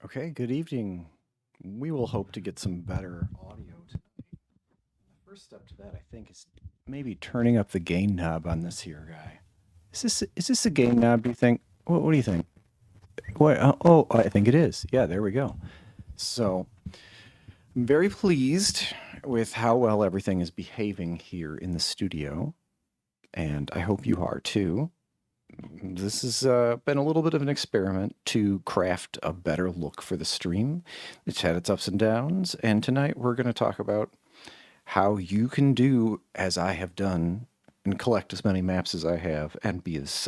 Okay, good evening. We will hope to get some better audio tonight. The first step to that, I think, is maybe turning up the gain knob on this here guy. Is this a gain knob? Do you think? What do you think? What? Oh, I think it is. Yeah, there we go. So I'm very pleased with how well everything is behaving here in the studio, and I hope you are too. This has been a little bit of an experiment to craft a better look for the stream. It's had its ups and downs, and tonight we're going to talk about how you can do as I have done and collect as many maps as I have and be as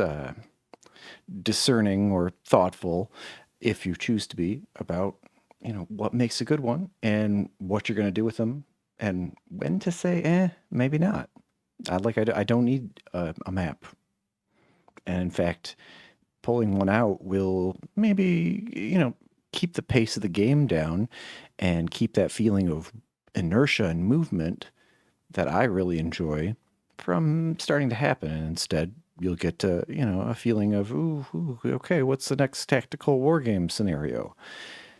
discerning or thoughtful, if you choose to be, about what makes a good one and what you're going to do with them and when to say maybe not. I don't need a map, and in fact, pulling one out will maybe, keep the pace of the game down and keep that feeling of inertia and movement that I really enjoy from starting to happen. And instead, you'll get to, a feeling of, ooh, okay, what's the next tactical war game scenario?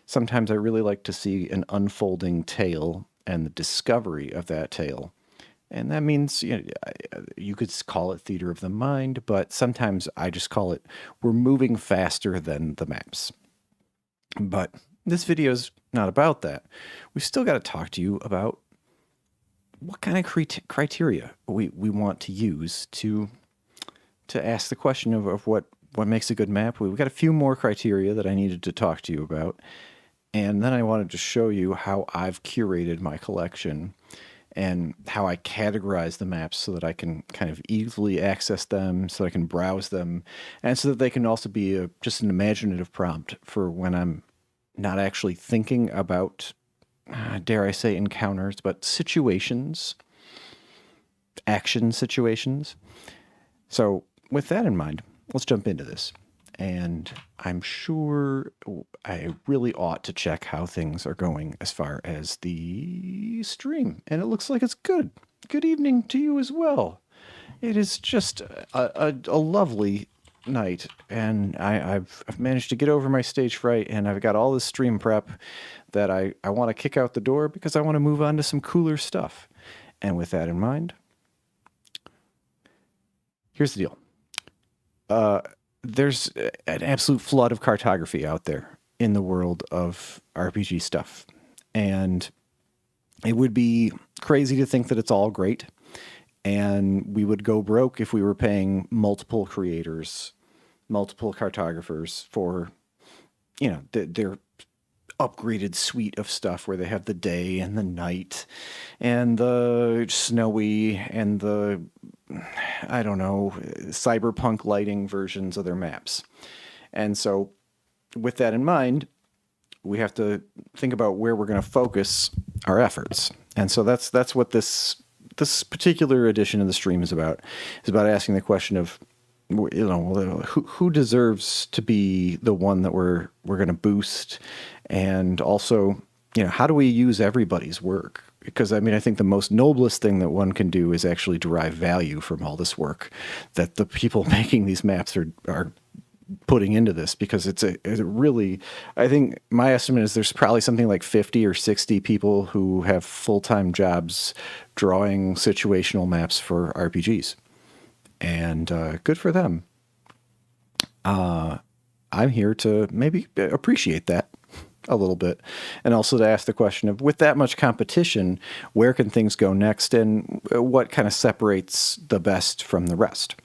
Sometimes I really like to see an unfolding tale and the discovery of that tale. And that means, you could call it theater of the mind, but sometimes I just call it we're moving faster than the maps. But this video is not about that. We've still got to talk to you about what kind of criteria we want to use to ask the question of what makes a good map. We've got a few more criteria that I needed to talk to you about. And then I wanted to show you how I've curated my collection and how I categorize the maps so that I can kind of easily access them, so that I can browse them, and so that they can also be just an imaginative prompt for when I'm not actually thinking about, dare I say, encounters, but situations, action situations. So with that in mind, let's jump into this. And I'm sure I really ought to check how things are going as far as the stream. And it looks like it's good. Good evening to you as well. It is just a lovely night, and I've managed to get over my stage fright, and I've got all this stream prep that I want to kick out the door because I want to move on to some cooler stuff. And with that in mind, here's the deal. There's an absolute flood of cartography out there in the world of RPG stuff. And it would be crazy to think that it's all great. And we would go broke if we were paying multiple creators, multiple cartographers for, their upgraded suite of stuff where they have the day and the night and the snowy and the, I don't know, cyberpunk lighting versions of their maps. And so with that in mind, we have to think about where we're going to focus our efforts. And so that's what this particular edition of the stream is about. It's about asking the question of, who deserves to be the one that we're going to boost, and also, how do we use everybody's work? Because I think the most noblest thing that one can do is actually derive value from all this work that the people making these maps are putting into this, because it's really, I think my estimate is there's probably something like 50 or 60 people who have full-time jobs drawing situational maps for RPGs. And good for them. I'm here to maybe appreciate that a little bit, and also to ask the question of, with that much competition, where can things go next, and what kind of separates the best from the rest?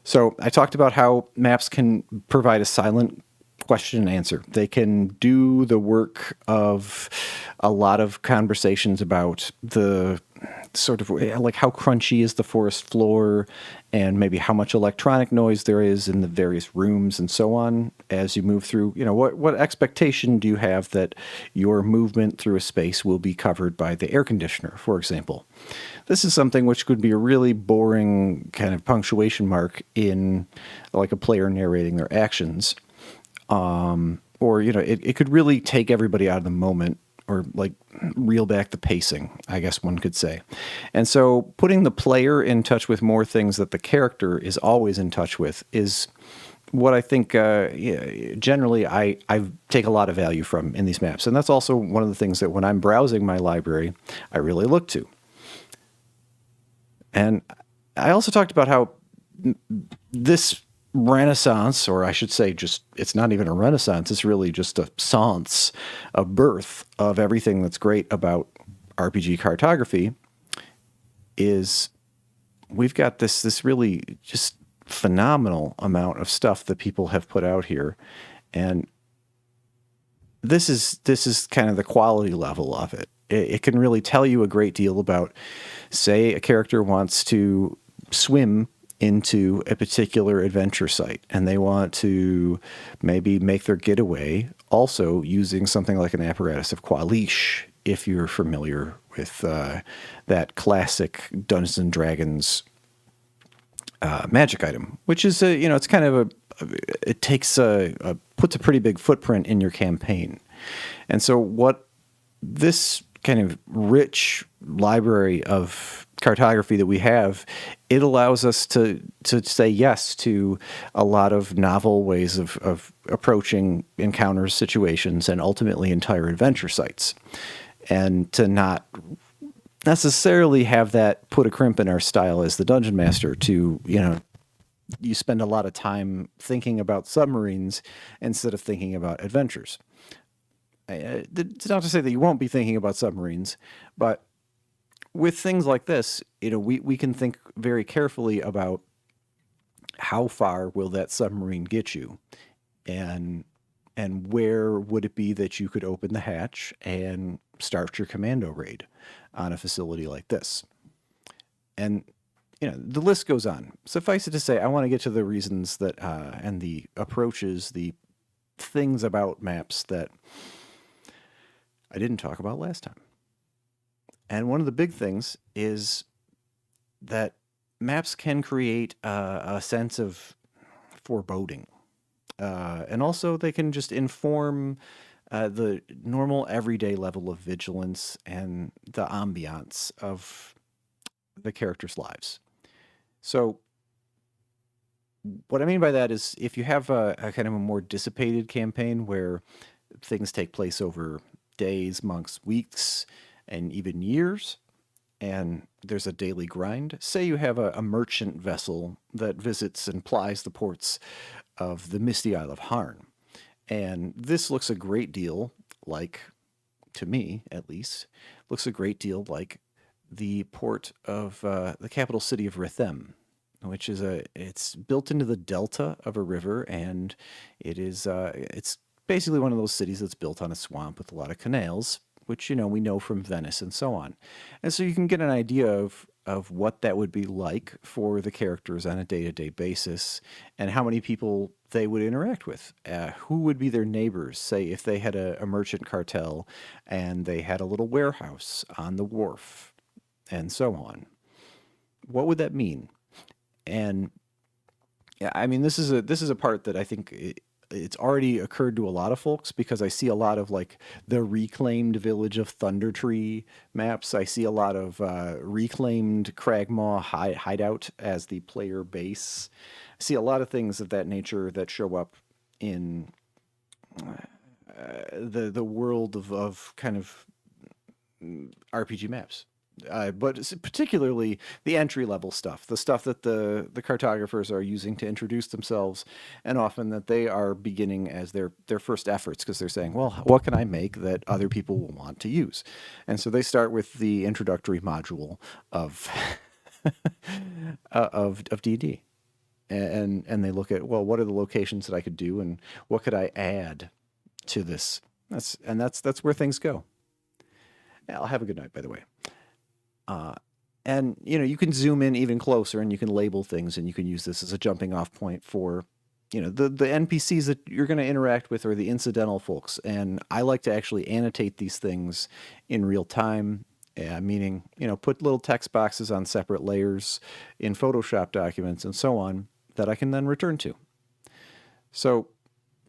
So I talked about how maps can provide a silent question and answer. They can do the work of a lot of conversations about the sort of like how crunchy is the forest floor, and maybe how much electronic noise there is in the various rooms and so on as you move through. What expectation do you have that your movement through a space will be covered by the air conditioner, for example? This is something which could be a really boring kind of punctuation mark in like a player narrating their actions. Or, it could really take everybody out of the moment, or like reel back the pacing, I guess one could say. And so putting the player in touch with more things that the character is always in touch with is what I think generally I take a lot of value from in these maps. And that's also one of the things that when I'm browsing my library, I really look to. And I also talked about how this renaissance, or I should say just, it's not even a renaissance, it's really just a science, a birth of everything that's great about RPG cartography, is we've got this really just phenomenal amount of stuff that people have put out here. And this is kind of the quality level of it. It can really tell you a great deal about, say, a character wants to swim into a particular adventure site and they want to maybe make their getaway also using something like an apparatus of Qualish, if you're familiar with that classic Dungeons and Dragons magic item, which is it's kind of it takes puts a pretty big footprint in your campaign. And so what this kind of rich library of cartography that we have, it allows us to say yes to a lot of novel ways of approaching encounters, situations, and ultimately entire adventure sites, and to not necessarily have that put a crimp in our style as the dungeon master to, you spend a lot of time thinking about submarines instead of thinking about adventures. It's not to say that you won't be thinking about submarines, but with things like this, we can think very carefully about how far will that submarine get you, and where would it be that you could open the hatch and start your commando raid on a facility like this. And the list goes on. Suffice it to say, I want to get to the reasons that and the approaches, the things about maps that I didn't talk about last time. And one of the big things is that maps can create a sense of foreboding. And also they can just inform the normal everyday level of vigilance and the ambiance of the characters' lives. So what I mean by that is if you have a kind of a more dissipated campaign where things take place over days, months, weeks, and even years, and there's a daily grind. Say you have a merchant vessel that visits and plies the ports of the misty Isle of Harn. And this looks a great deal like, to me at least, looks a great deal like the port of the capital city of Rhythm, which is it's built into the delta of a river, and it's basically one of those cities that's built on a swamp with a lot of canals, which we know from Venice and so on. And so you can get an idea of what that would be like for the characters on a day-to-day basis, and how many people they would interact with. Who would be their neighbors? Say if they had a merchant cartel and they had a little warehouse on the wharf, and so on. What would that mean? And yeah, I mean, this is a part that I think it's already occurred to a lot of folks, because I see a lot of like the reclaimed village of Thundertree maps. I see a lot of reclaimed Cragmaw hideout as the player base. I see a lot of things of that nature that show up in the world of kind of RPG maps. But particularly the entry-level stuff, the stuff that the cartographers are using to introduce themselves, and often that they are beginning as their first efforts, because they're saying, well, what can I make that other people will want to use? And so they start with the introductory module of of D&D, and they look at, well, what are the locations that I could do, and what could I add to this? That's where things go. I'll have a good night, by the way. And you can zoom in even closer, and you can label things, and you can use this as a jumping off point for the NPCs that you're going to interact with, or the incidental folks. And I like to actually annotate these things in real time, meaning put little text boxes on separate layers in Photoshop documents and so on that I can then return to. So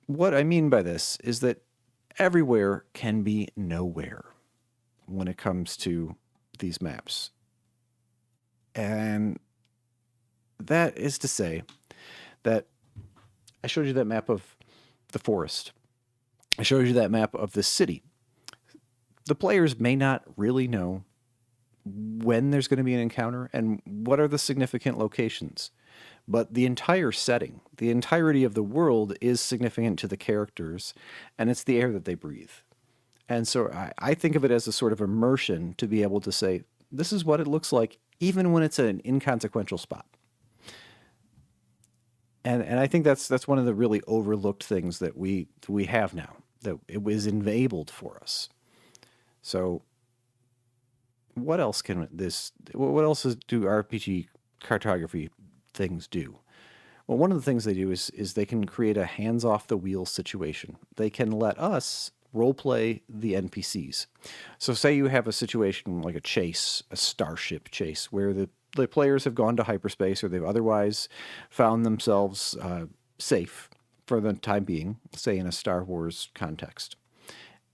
what I mean by this is that everywhere can be nowhere when it comes to these maps. And that is to say that I showed you that map of the forest. I showed you that map of the city. The players may not really know when there's going to be an encounter and what are the significant locations. But the entire setting, the entirety of the world is significant to the characters, and it's the air that they breathe. And so I think of it as a sort of immersion to be able to say, this is what it looks like, even when it's an inconsequential spot. And I think that's one of the really overlooked things that we have now, that it was enabled for us. So what else do RPG cartography things do? Well, one of the things they do is they can create a hands off the wheel situation. They can let us roleplay the NPCs. So say you have a situation like a chase, a starship chase, where the players have gone to hyperspace or they've otherwise found themselves safe for the time being, say in a Star Wars context.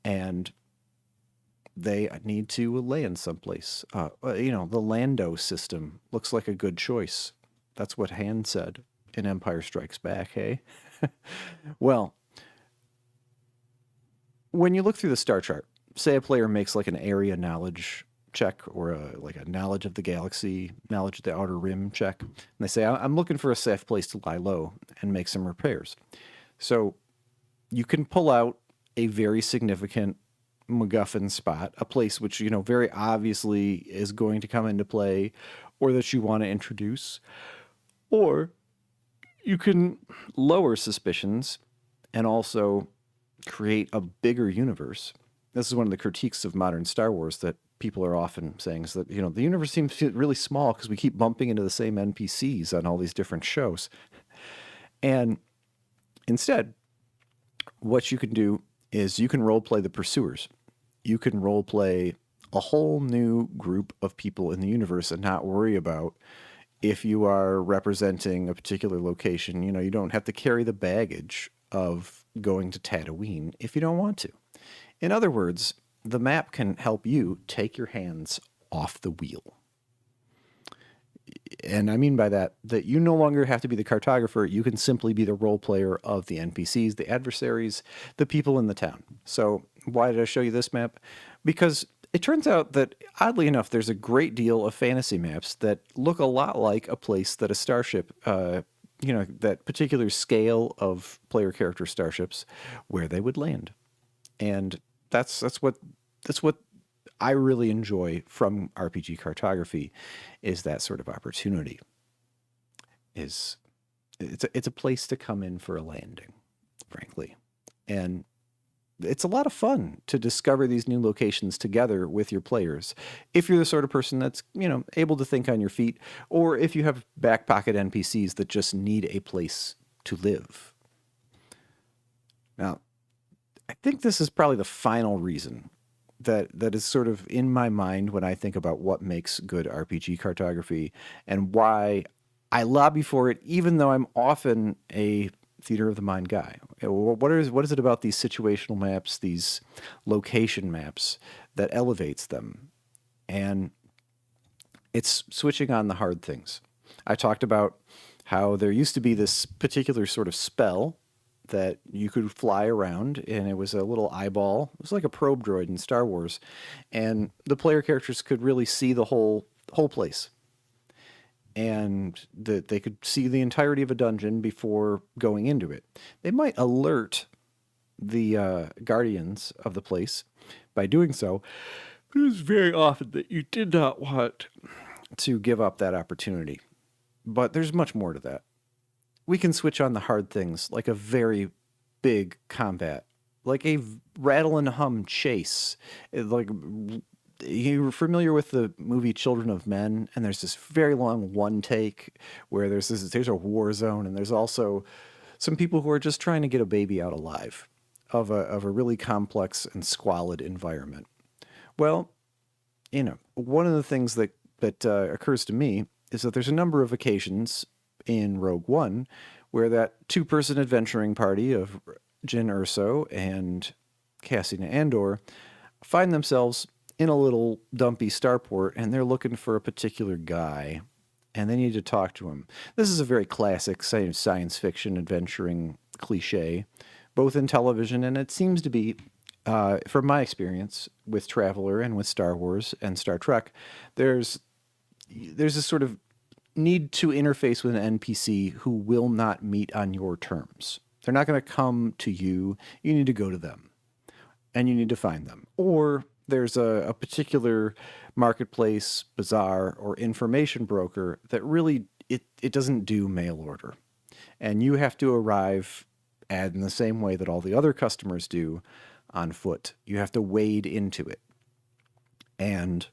And they need to land someplace. The Lando system looks like a good choice. That's what Han said in Empire Strikes Back, hey? Well, when you look through the star chart, say a player makes like an area knowledge check or a knowledge of the galaxy, knowledge of the outer rim check, and they say, I'm looking for a safe place to lie low and make some repairs. So you can pull out a very significant MacGuffin spot, a place which, very obviously is going to come into play or that you want to introduce. Or you can lower suspicions and also create a bigger universe. This is one of the critiques of modern Star Wars that people are often saying is that, the universe seems really small because we keep bumping into the same NPCs on all these different shows. And instead, what you can do is you can roleplay the pursuers. You can roleplay a whole new group of people in the universe and not worry about if you are representing a particular location. You don't have to carry the baggage of going to Tatooine if you don't want to. In other words, the map can help you take your hands off the wheel. And I mean by that you no longer have to be the cartographer. You can simply be the role player of the NPCs, the adversaries, the people in the town. So why did I show you this map? Because it turns out that, oddly enough, there's a great deal of fantasy maps that look a lot like a place that a starship, that particular scale of player character starships, where they would land. And that's what I really enjoy from RPG cartography, is that sort of opportunity. It's a place to come in for a landing, frankly. And it's a lot of fun to discover these new locations together with your players. If you're the sort of person that's, able to think on your feet, or if you have back pocket NPCs that just need a place to live. Now, I think this is probably the final reason that is sort of in my mind when I think about what makes good RPG cartography and why I lobby for it, even though I'm often a theater of the mind guy. What is it about these situational maps, these location maps, that elevates them? And it's switching on the hard things. I talked about how there used to be this particular sort of spell that you could fly around, and it was a little eyeball. It was like a probe droid in Star Wars, and the player characters could really see the whole place. And that they could see the entirety of a dungeon before going into it. They might alert the guardians of the place by doing so, but it was very often that you did not want to give up that opportunity. But there's much more to that. We can switch on the hard things, like a very big combat, like a rattle and hum chase, like... You're familiar with the movie Children of Men, and there's this very long one take where there's a war zone, and there's also some people who are just trying to get a baby out alive of a really complex and squalid environment. Well, one of the things that occurs to me is that there's a number of occasions in Rogue One where that two-person adventuring party of Jyn Erso and Cassian Andor find themselves in a little dumpy starport, and they're looking for a particular guy. and they need to talk to him. This is a very classic science fiction adventuring cliche, both in television and it seems to be, from my experience with Traveler and with Star Wars and Star Trek, there's this sort of need to interface with an NPC who will not meet on your terms. They're not going to come to you. You need to go to them and you need to find them. Or there's a particular marketplace, bazaar, or information broker that really it doesn't do mail order. And you have to arrive in the same way that all the other customers do on foot. You have to wade into it. And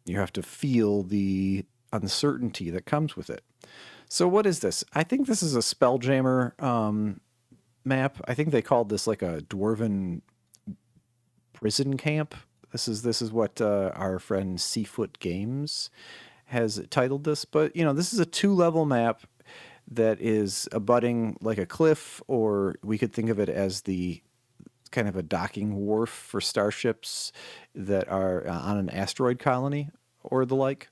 you have to feel the uncertainty that comes with it. So what is this? I think this is a Spelljammer map. I think they called this like a dwarven prison camp. This is what our friend Seafoot Games has titled this. But you know, this is a 2-level map that is abutting like a cliff, or we could think of it as the kind of a docking wharf for starships that are on an asteroid colony or the like.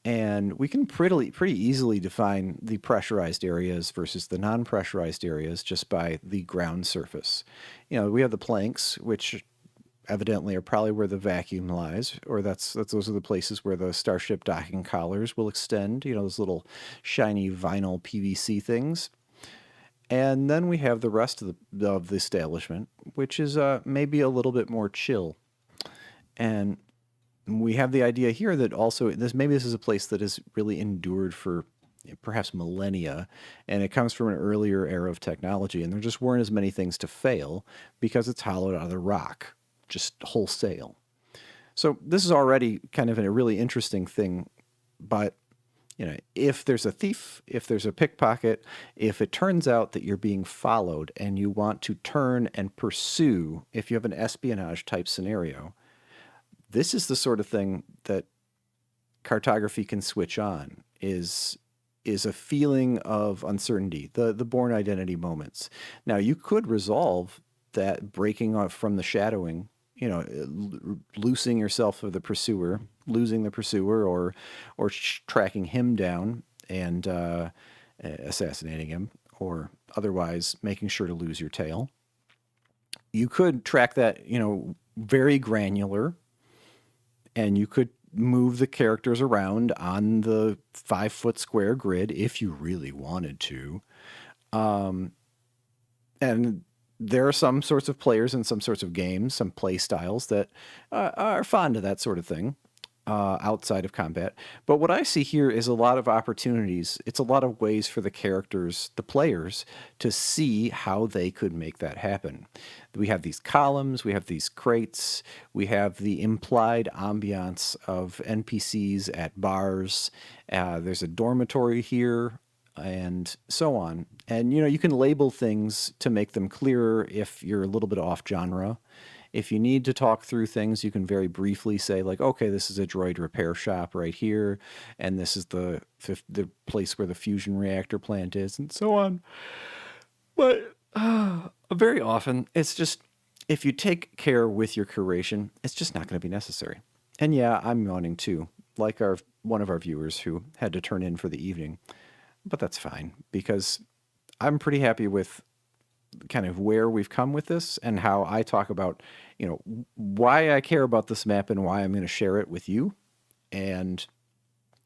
And we can pretty easily define the pressurized areas versus the non-pressurized areas just by the ground surface. You know, we have the planks, which evidently are probably where the vacuum lies, or those are the places where the starship docking collars will extend, you know, those little shiny vinyl PVC things. And then we have the rest of the establishment, which is maybe a little bit more chill. And we have the idea here that also maybe this is a place that has really endured for perhaps millennia, and it comes from an earlier era of technology, and there just weren't as many things to fail because it's hollowed out of the rock, just wholesale. So this is already kind of a really interesting thing, but you know, if there's a thief, if there's a pickpocket, if it turns out that you're being followed and you want to turn and pursue, if you have an espionage type scenario, this is the sort of thing that cartography can switch on, is a feeling of uncertainty, the born identity moments. Now, you could resolve that breaking off from the shadowing, you know, loosing yourself of the pursuer, losing the pursuer, or tracking him down and assassinating him, or otherwise making sure to lose your tail. You could track that, you know, very granular, and you could move the characters around on the 5-foot square grid if you really wanted to. And there are some sorts of players and some sorts of games, some play styles that are fond of that sort of thing outside of combat. But what I see here is a lot of opportunities. It's a lot of ways for the characters, the players, to see how they could make that happen. We have these columns, we have these crates, we have the implied ambiance of NPCs at bars. There's a dormitory here, and so on. And, you know, you can label things to make them clearer if you're a little bit off genre. If you need to talk through things, you can very briefly say, like, okay, this is a droid repair shop right here, and this is the place where the fusion reactor plant is, and so on. But very often, it's just, if you take care with your curation, it's just not going to be necessary. And yeah, I'm yawning too, like one of our viewers who had to turn in for the evening. But that's fine, because I'm pretty happy with kind of where we've come with this and how I talk about, you know, why I care about this map and why I'm going to share it with you. And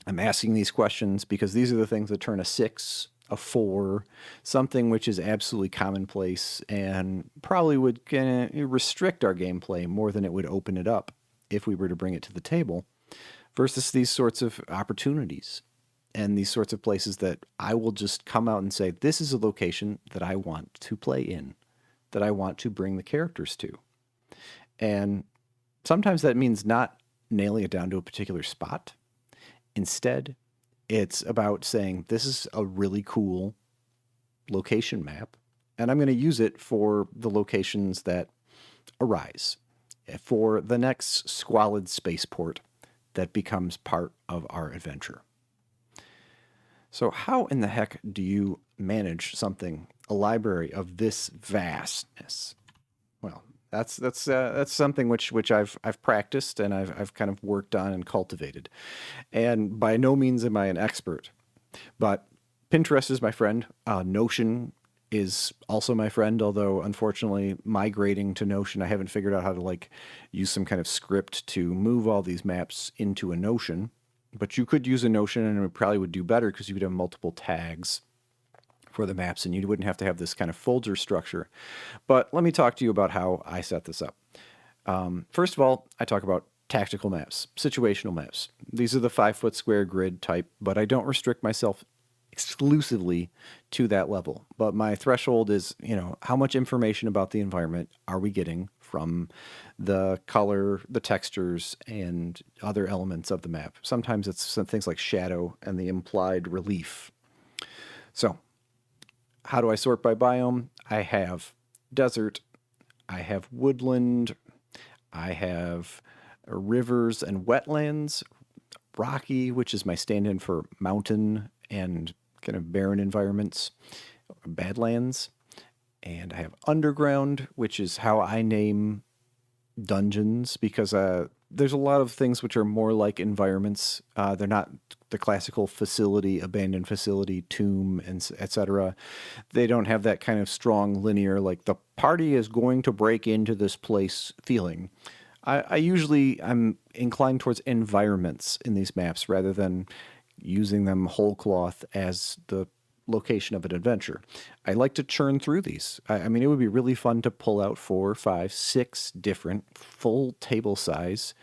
I'm asking these questions because these are the things that turn a 6, a 4, something which is absolutely commonplace and probably would restrict our gameplay more than it would open it up if we were to bring it to the table, versus these sorts of opportunities. And these sorts of places that I will just come out and say, this is a location that I want to play in, that I want to bring the characters to. And sometimes that means not nailing it down to a particular spot. Instead, it's about saying, this is a really cool location map, and I'm going to use it for the locations that arise, for the next squalid spaceport that becomes part of our adventure. So how in the heck do you manage a library of this vastness? Well, that's something which I've practiced and I've kind of worked on and cultivated. And by no means am I an expert, But Pinterest is my friend. Notion is also my friend, although unfortunately migrating to Notion, I haven't figured out how to like use some kind of script to move all these maps into a Notion. But you could use a Notion and it probably would do better because you would have multiple tags for the maps and you wouldn't have to have this kind of folder structure. But let me talk to you about how I set this up. First of all, I talk about tactical maps, situational maps. These are the 5-foot square grid type, but I don't restrict myself exclusively to that level. But my threshold is, how much information about the environment are we getting from the color, the textures, and other elements of the map. Sometimes it's some things like shadow and the implied relief. So how do I sort by biome? I have desert, I have woodland, I have rivers and wetlands, rocky, which is my stand-in for mountain and kind of barren environments, badlands, and I have underground, which is how I name dungeons because there's a lot of things which are more like environments. They're not the classical facility, abandoned facility, tomb, and etc. They don't have that kind of strong linear, like the party is going to break into this place feeling. I'm inclined towards environments in these maps rather than using them whole cloth as the location of an adventure. I like to churn through these. I mean, it would be really fun to pull out 4, 5, 6 different full table size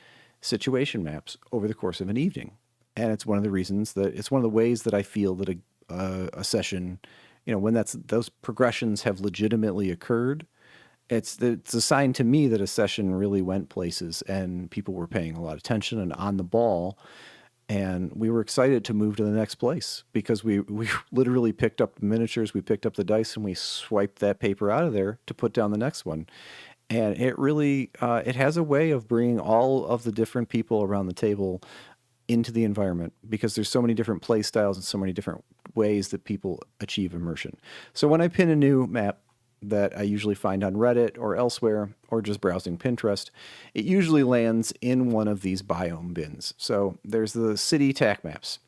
situation maps over the course of an evening. And it's one of the reasons that it's one of the ways that I feel that a session, when those progressions have legitimately occurred, it's a sign to me that a session really went places and people were paying a lot of attention and on the ball. And we were excited to move to the next place because we literally picked up the miniatures, we picked up the dice, and we swiped that paper out of there to put down the next one. And it really, it has a way of bringing all of the different people around the table into the environment because there's so many different play styles and so many different ways that people achieve immersion. So when I pin a new map that I usually find on Reddit or elsewhere, or just browsing Pinterest, it usually lands in one of these biome bins. So there's the city tac maps,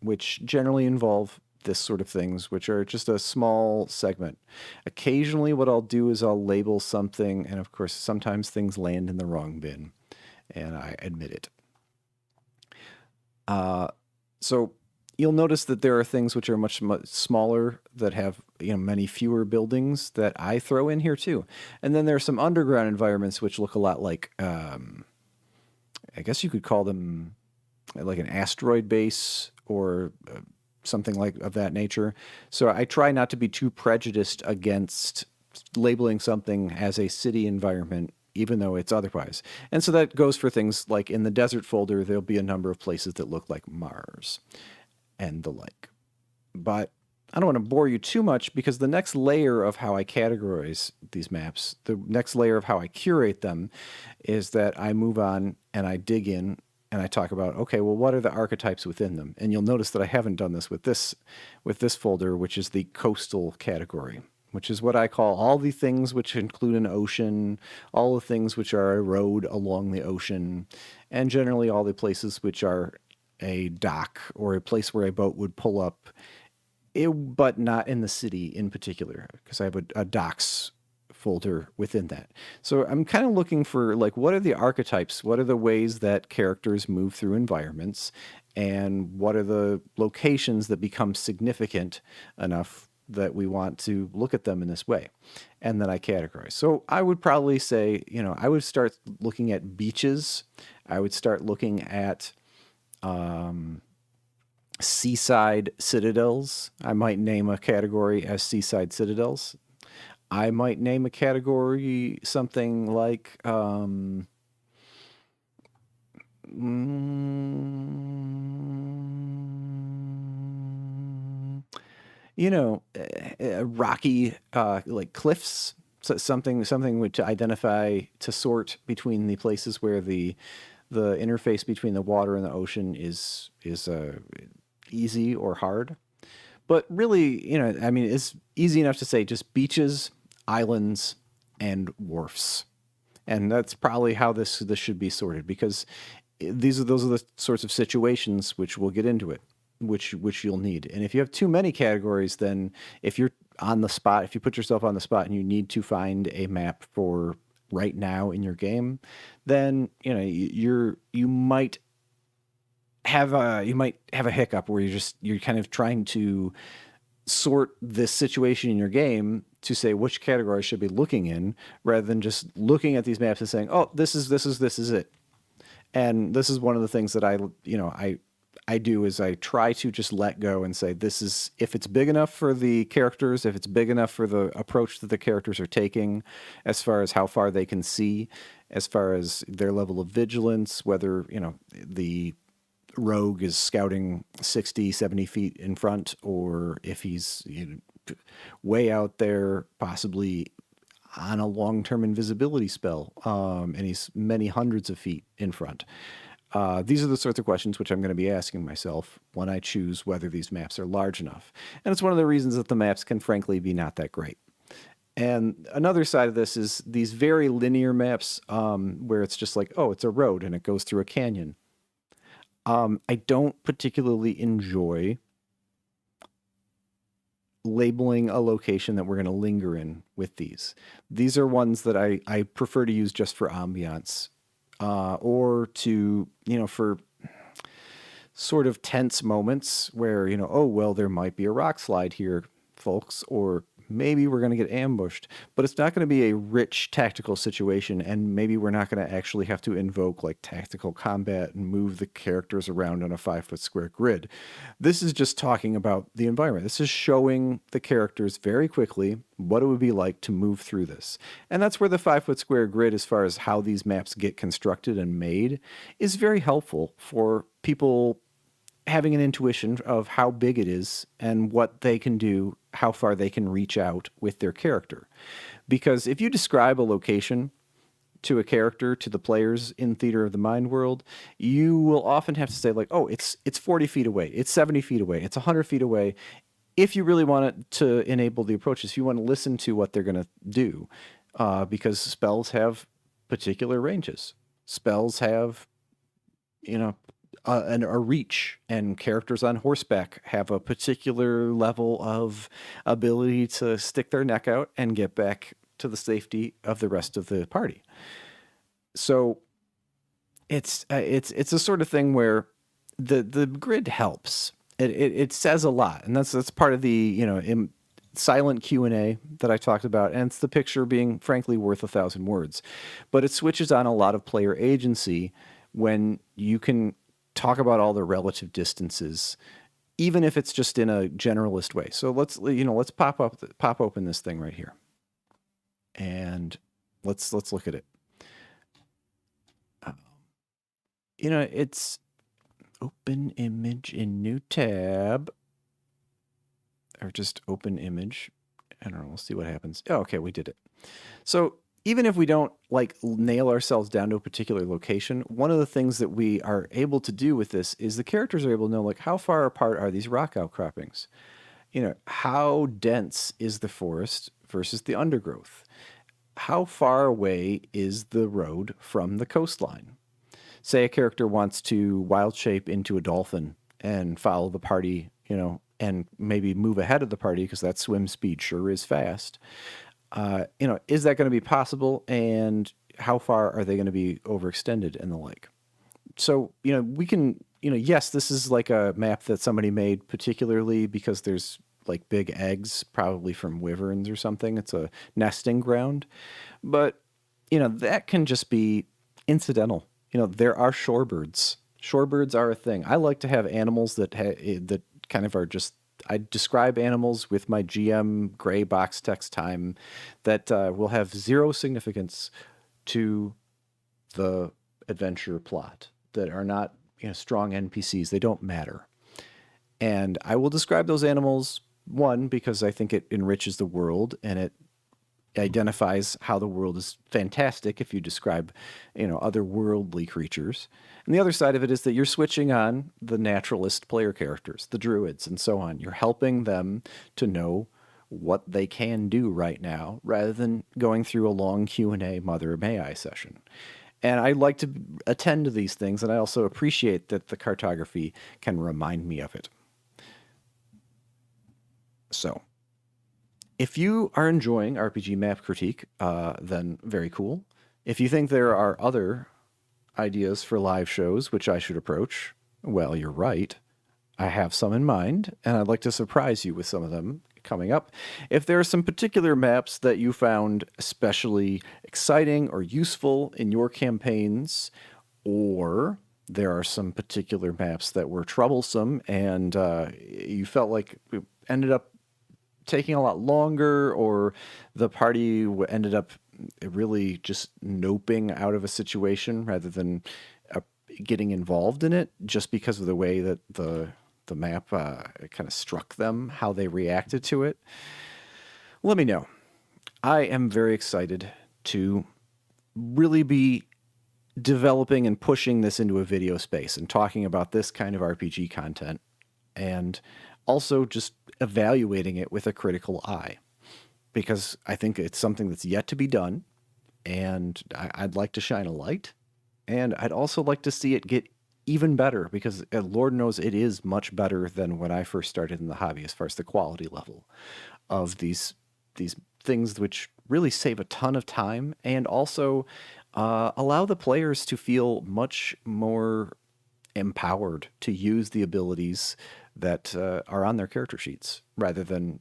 which generally involve this sort of things, which are just a small segment. Occasionally what I'll do is I'll label something, and of course sometimes things land in the wrong bin, and I admit it. So you'll notice that there are things which are much smaller that have many fewer buildings that I throw in here too. And then there are some underground environments which look a lot like, I guess you could call them like an asteroid base or something like of that nature. So I try not to be too prejudiced against labeling something as a city environment even though it's otherwise. And so that goes for things like in the desert folder, there'll be a number of places that look like Mars and the like. But I don't want to bore you too much because the next layer of how I categorize these maps, the next layer of how I curate them is that I move on and I dig in and I talk about, okay, well, what are the archetypes within them? And you'll notice that I haven't done this with this folder, which is the coastal category, which is what I call all the things which include an ocean, all the things which are a road along the ocean, and generally all the places which are a dock or a place where a boat would pull up, but not in the city in particular, because I have a docks folder within that. So I'm kind of looking for like, what are the archetypes? What are the ways that characters move through environments? And what are the locations that become significant enough that we want to look at them in this way? And then I categorize. So I would probably say, I would start looking at beaches. I would start looking at seaside citadels. I might name a category as seaside citadels. I might name a category something like rocky like cliffs. So something which identify to sort between the places where the interface between the water and the ocean is easy or hard. But really, it's easy enough to say just beaches, islands, and wharfs. And that's probably how this should be sorted, because those are the sorts of situations which we'll get into it. which you'll need. And if you have too many categories, then if you're on the spot, if you put yourself on the spot and you need to find a map for right now in your game, then you might have a hiccup where you're kind of trying to sort this situation in your game to say which category I should be looking in, rather than just looking at these maps and saying, oh, this is it. And this is one of the things that I do is I try to just let go and say, this is, if it's big enough for the characters, if it's big enough for the approach that the characters are taking, as far as how far they can see, as far as their level of vigilance, whether, the rogue is scouting 60, 70 feet in front, or if he's way out there, possibly on a long-term invisibility spell, and he's many hundreds of feet in front. These are the sorts of questions which I'm going to be asking myself when I choose whether these maps are large enough. And it's one of the reasons that the maps can frankly be not that great. And another side of this is these very linear maps, where it's just like, oh, it's a road and it goes through a canyon. I don't particularly enjoy labeling a location that we're going to linger in with these. These are ones that I prefer to use just for ambiance, or to, for sort of tense moments where, oh, well, there might be a rock slide here, folks, or maybe we're going to get ambushed, but it's not going to be a rich tactical situation, and maybe we're not going to actually have to invoke like tactical combat and move the characters around on a 5-foot square grid. This is just talking about the environment. This is showing the characters very quickly what it would be like to move through this. And that's where the 5-foot square grid, as far as how these maps get constructed and made, is very helpful for people having an intuition of how big it is and what they can do, how far they can reach out with their character. Because if you describe a location to a character, to the players in Theater of the Mind world, you will often have to say like, oh, it's 40 feet away, it's 70 feet away, it's 100 feet away. If you really want it to enable the approaches, if you want to listen to what they're going to do, because spells have particular ranges. Spells have, a reach, and characters on horseback have a particular level of ability to stick their neck out and get back to the safety of the rest of the party. So it's a sort of thing where the grid helps. It says a lot, and that's part of the silent Q&A that I talked about, and it's the picture being frankly worth 1,000 words. But it switches on a lot of player agency when you can talk about all the relative distances, even if it's just in a generalist way. So let's pop open this thing right here, and let's look at it. It's open image in new tab, or just open image. I don't know. We'll see what happens. Oh, okay, we did it. So even if we don't nail ourselves down to a particular location, one of the things that we are able to do with this is the characters are able to know how far apart are these rock outcroppings? How dense is the forest versus the undergrowth? How far away is the road from the coastline? Say a character wants to wild shape into a dolphin and follow the party, and maybe move ahead of the party because that swim speed sure is fast. Is that going to be possible, and how far are they going to be overextended and the like? So, we can, yes, this is like a map that somebody made particularly because there's big eggs, probably from wyverns or something. It's a nesting ground, but, that can just be incidental. There are shorebirds. Shorebirds are a thing. I like to have animals that kind of are just, I describe animals with my GM gray box text time that will have zero significance to the adventure plot, that are not strong NPCs. They don't matter. And I will describe those animals, one, because I think it enriches the world, and it identifies how the world is fantastic if you describe, otherworldly creatures. And the other side of it is that you're switching on the naturalist player characters, the druids and so on. You're helping them to know what they can do right now, rather than going through a long Q&A Mother May I session. And I like to attend to these things, and I also appreciate that the cartography can remind me of it. So, if you are enjoying RPG Map Critique, then very cool. If you think there are other ideas for live shows which I should approach, well, you're right. I have some in mind, and I'd like to surprise you with some of them coming up. If there are some particular maps that you found especially exciting or useful in your campaigns, or there are some particular maps that were troublesome and you felt like it ended up taking a lot longer, or the party ended up really just noping out of a situation rather than getting involved in it, just because of the way that the map kind of struck them, how they reacted to it, let me know. I am very excited to really be developing and pushing this into a video space and talking about this kind of RPG content, and also just evaluating it with a critical eye, because I think it's something that's yet to be done, and I'd like to shine a light, and I'd also like to see it get even better, because Lord knows it is much better than when I first started in the hobby as far as the quality level of these things, which really save a ton of time and also allow the players to feel much more empowered to use the abilities that are on their character sheets, rather than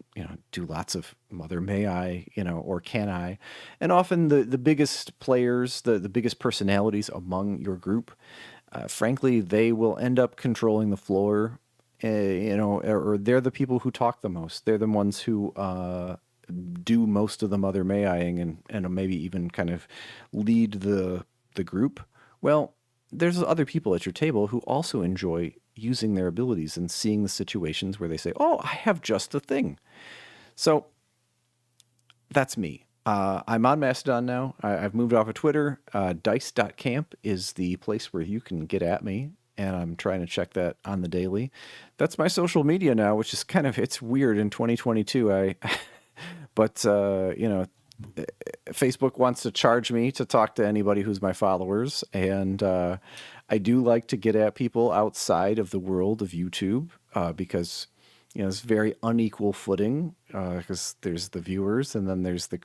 do lots of mother may I or can I. And often the biggest players, the biggest personalities among your group, frankly, they will end up controlling the floor, or they're the people who talk the most. They're the ones who do most of the mother may I-ing, and maybe even kind of lead the group. Well, there's other people at your table who also enjoy using their abilities and seeing the situations where they say, oh, I have just the thing. So that's me. I'm on Mastodon now. I've moved off of Twitter. Dice.camp is the place where you can get at me, and I'm trying to check that on the daily. That's my social media now, which is it's weird in 2022. But Facebook wants to charge me to talk to anybody who's my followers, and I do like to get at people outside of the world of YouTube, because it's very unequal footing, because there's the viewers and then there's the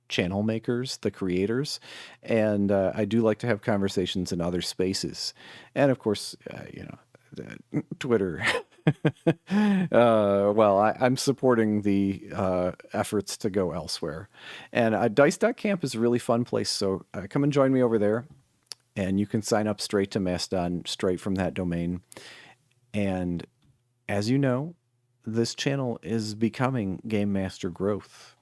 channel makers, the creators, and I do like to have conversations in other spaces, and of course, Twitter. Well, I'm supporting the efforts to go elsewhere, and Dice.camp is a really fun place. So come and join me over there, and you can sign up straight to Mastodon, straight from that domain. And as you know, this channel is becoming Game Master growth,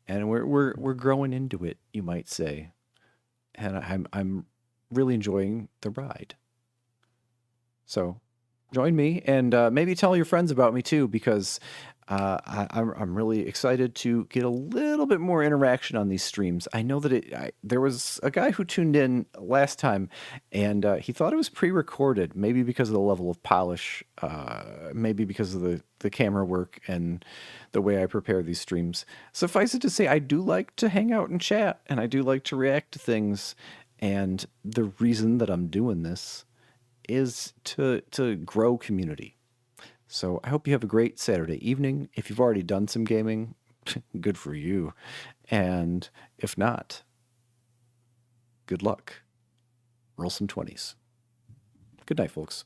and we're growing into it, you might say, and I'm really enjoying the ride. So join me, and maybe tell your friends about me too, because I'm really excited to get a little bit more interaction on these streams. I know that there was a guy who tuned in last time, and he thought it was pre-recorded, maybe because of the level of polish, maybe because of the camera work and the way I prepare these streams. Suffice it to say, I do like to hang out and chat, and I do like to react to things, and the reason that I'm doing this is to grow community. So I hope you have a great Saturday evening. If you've already done some gaming, good for you. And if not, good luck. Roll some 20s. Good night, folks.